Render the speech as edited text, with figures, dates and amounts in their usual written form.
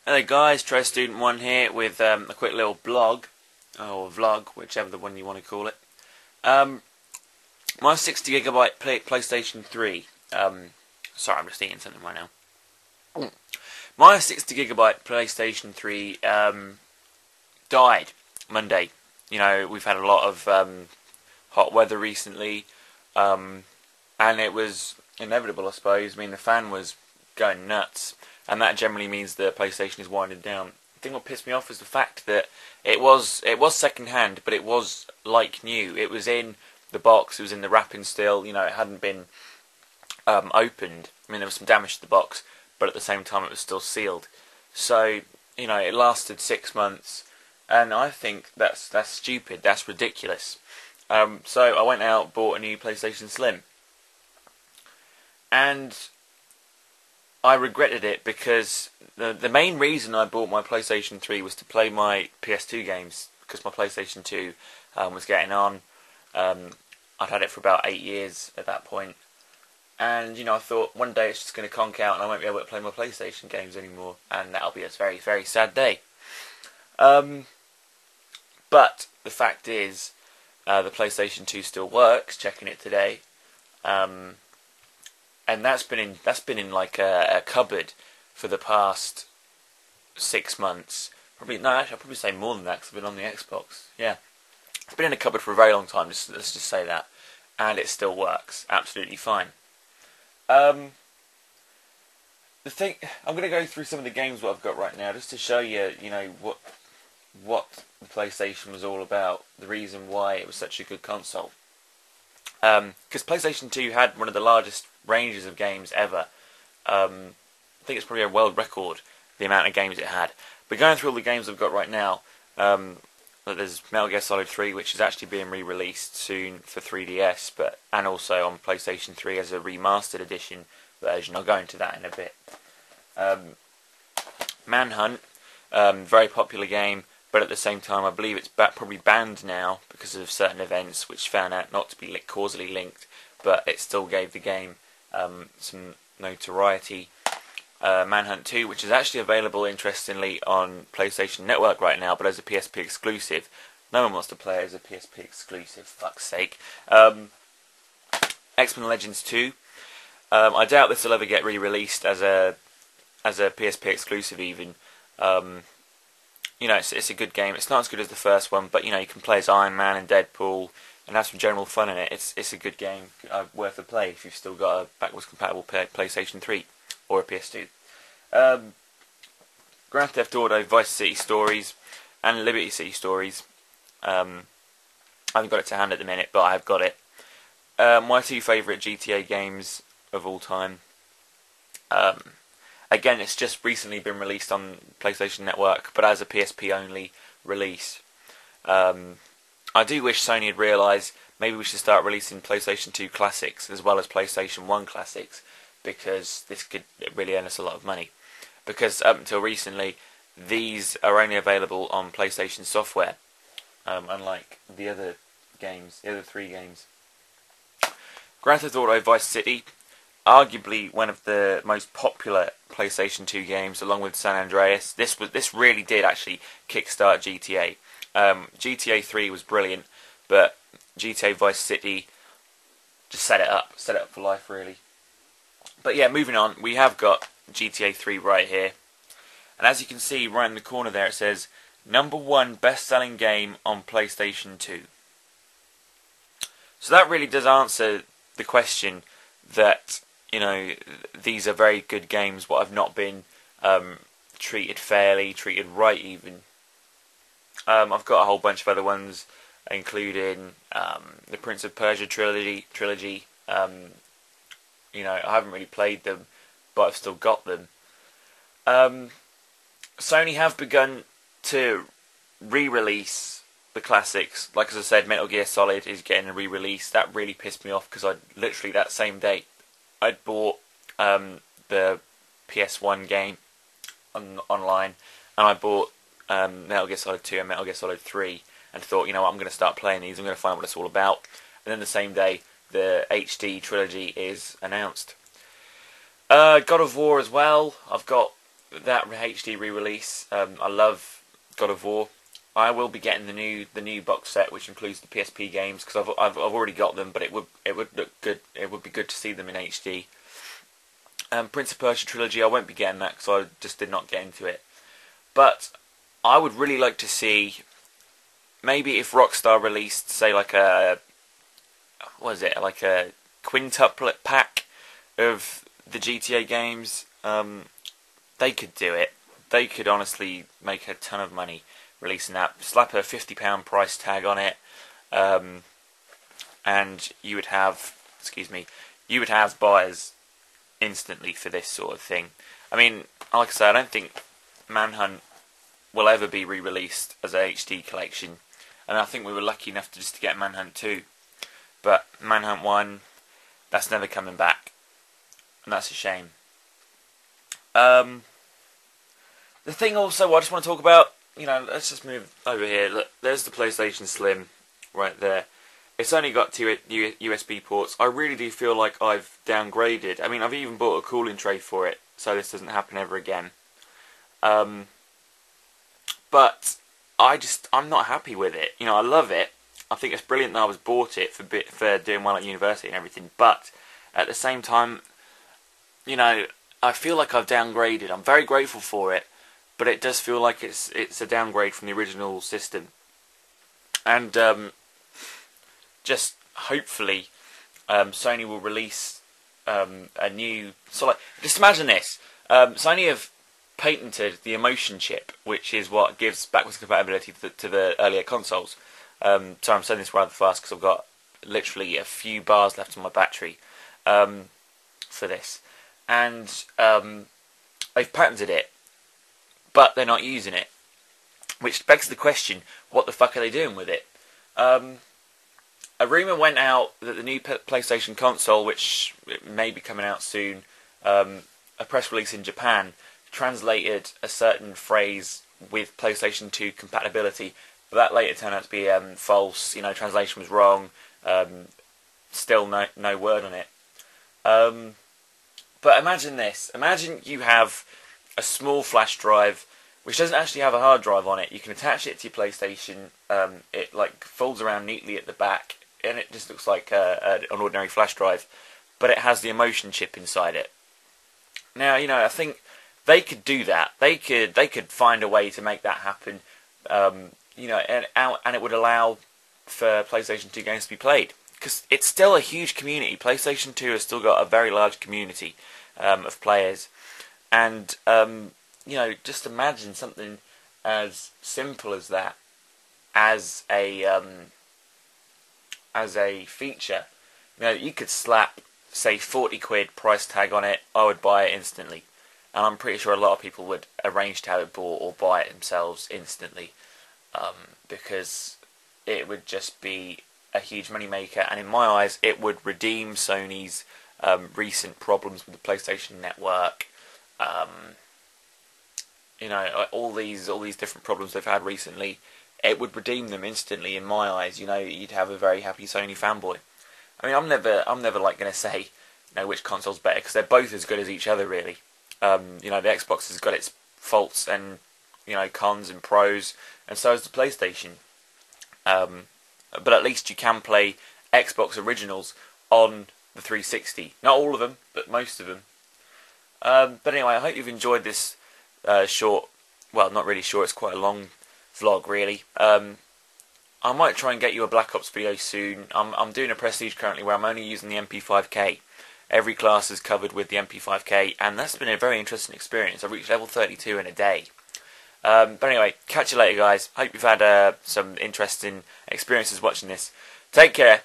Hello guys, Try Student 1 here with a quick little blog, or vlog, whichever the one you want to call it. My 60GB PlayStation 3, sorry I'm just eating something right now. My 60GB PlayStation 3 died Monday. You know, we've had a lot of hot weather recently, and it was inevitable I suppose. I mean, the fan was going nuts. And that generally means the PlayStation is winding down. The thing what pissed me off was the fact that it was second hand, but it was like new. It was in the box, it was in the wrapping still. You know, it hadn't been opened. I mean, there was some damage to the box, but at the same time, it was still sealed. So, you know, it lasted 6 months, and I think that's stupid. That's ridiculous. So I went out, bought a new PlayStation Slim, and I regretted it because the main reason I bought my PlayStation 3 was to play my PS2 games, because my PlayStation 2 was getting on. I'd had it for about 8 years at that point, and you know, I thought one day it's just going to conk out and I won't be able to play my PlayStation games anymore, and that'll be a very, very sad day. But the fact is, the PlayStation 2 still works. Checking it today. And that's been in like a cupboard for the past 6 months. Probably no, actually I'll probably say more than that because I've been on the Xbox. Yeah, it's been in a cupboard for a very long time. Let's just say that, and it still works absolutely fine. The thing, I'm going to go through some of the games what I've got right now just to show you, you know, what the PlayStation was all about, the reason why it was such a good console. Because PlayStation 2 had one of the largest ranges of games ever. I think it's probably a world record, the amount of games it had. But going through all the games I've got right now, there's Metal Gear Solid 3, which is actually being re-released soon for 3DS, and also on PlayStation 3 as a remastered edition version. I'll go into that in a bit. Manhunt, very popular game, but at the same time I believe it's probably banned now because of certain events which found out not to be causally linked, but it still gave the game some notoriety. Manhunt 2, which is actually available, interestingly, on PlayStation Network right now, but as a PSP exclusive. No one wants to play it as a PSP exclusive, fuck's sake. X-Men Legends 2. I doubt this will ever get re-released as a PSP exclusive even. You know, it's a good game. It's not as good as the first one, but you know, you can play as Iron Man and Deadpool and have some general fun in it. It's a good game, worth a play if you've still got a backwards compatible PlayStation 3 or a PS2. Grand Theft Auto, Vice City Stories, and Liberty City Stories. I haven't got it to hand at the minute, but I've got it. My two favourite GTA games of all time. Again, it's just recently been released on PlayStation Network, but as a PSP only release. I do wish Sony had realised maybe we should start releasing PlayStation 2 classics as well as PlayStation 1 classics, because this could really earn us a lot of money. Because up until recently, these are only available on PlayStation software, unlike the other games, the other 3 games. Grand Theft Auto Vice City, arguably one of the most popular PlayStation 2 games, along with San Andreas. This really did actually kickstart GTA. GTA 3 was brilliant, but GTA Vice City just set it up for life, really. But yeah, moving on, we have got GTA 3 right here, and as you can see right in the corner there, it says #1 best-selling game on PlayStation 2. So that really does answer the question that, you know, these are very good games what have not been treated fairly, treated right even. I've got a whole bunch of other ones, including the Prince of Persia trilogy. You know, I haven't really played them, but I've still got them. Sony have begun to re-release the classics. Like as I said, Metal Gear Solid is getting a re-release. That really pissed me off because I literally that same day I'd bought the PS1 game online, and I bought Metal Gear Solid 2 and Metal Gear Solid 3, and thought, you know what, I'm going to start playing these. I'm going to find out what it's all about. And then the same day, the HD trilogy is announced. God of War as well. I've got that HD re-release. I love God of War. I will be getting the new box set, which includes the PSP games, because I've already got them, but it would look good. It would be good to see them in HD. Prince of Persia trilogy, I won't be getting that because I just did not get into it. But I would really like to see, maybe if Rockstar released, say, like a, what is it, like a quintuplet pack of the GTA games. They could do it. They could honestly make a ton of money releasing that. Slap a £50 price tag on it, and you would have, buyers instantly for this sort of thing. I mean, like I said, I don't think Manhunt will ever be re-released as a HD collection, and I think we were lucky enough to just get Manhunt 2, but Manhunt 1, that's never coming back, and that's a shame. The thing also I just want to talk about, let's just move over here. Look, there's the PlayStation Slim right there. It's only got two USB ports. I really do feel like I've downgraded. I mean, I've even bought a cooling tray for it, so this doesn't happen ever again. But I'm not happy with it. I love it. I think it's brilliant that I was bought it for doing well at university and everything. But at the same time, I feel like I've downgraded. I'm very grateful for it, but it does feel like it's a downgrade from the original system. And just hopefully Sony will release a new... So just imagine this. Sony have patented the Emotion chip, which is what gives backwards compatibility to the earlier consoles. So I'm saying this rather fast because I've got literally a few bars left on my battery for this. And they've patented it, but they're not using it. Which begs the question, what the fuck are they doing with it? A rumour went out that the new PlayStation console, which may be coming out soon, a press release in Japan, translated a certain phrase with PlayStation 2 compatibility, but that later turned out to be false. Translation was wrong. Still no word on it. But imagine this. Imagine you have a small flash drive which doesn't actually have a hard drive on it. You can attach it to your PlayStation. It folds around neatly at the back, and it just looks like an ordinary flash drive, but it has the Emotion chip inside it. Now, I think they could do that. They could find a way to make that happen. And it would allow for PlayStation 2 games to be played, because it's still a huge community. PlayStation 2 has still got a very large community of players, and just imagine something as simple as that as a feature. You could slap, say, 40 quid price tag on it. I would buy it instantly, and I'm pretty sure a lot of people would arrange to have it bought or buy it themselves instantly, because it would just be a huge money maker, and in my eyes it would redeem Sony's recent problems with the PlayStation Network. All these different problems they've had recently. It would redeem them instantly in my eyes. You'd have a very happy Sony fanboy. I mean, I'm never going to say which console's better, because they're both as good as each other, really. The Xbox has got its faults and cons and pros, and so has the PlayStation. But at least you can play Xbox originals on the 360. Not all of them, but most of them. But anyway, I hope you've enjoyed this short, well, not really short, it's quite a long vlog, really. I might try and get you a Black Ops video soon. I'm doing a Prestige currently where I'm only using the MP5K. Every class is covered with the MP5K, and that's been a very interesting experience. I've reached level 32 in a day. But anyway, catch you later, guys. Hope you've had some interesting experiences watching this. Take care.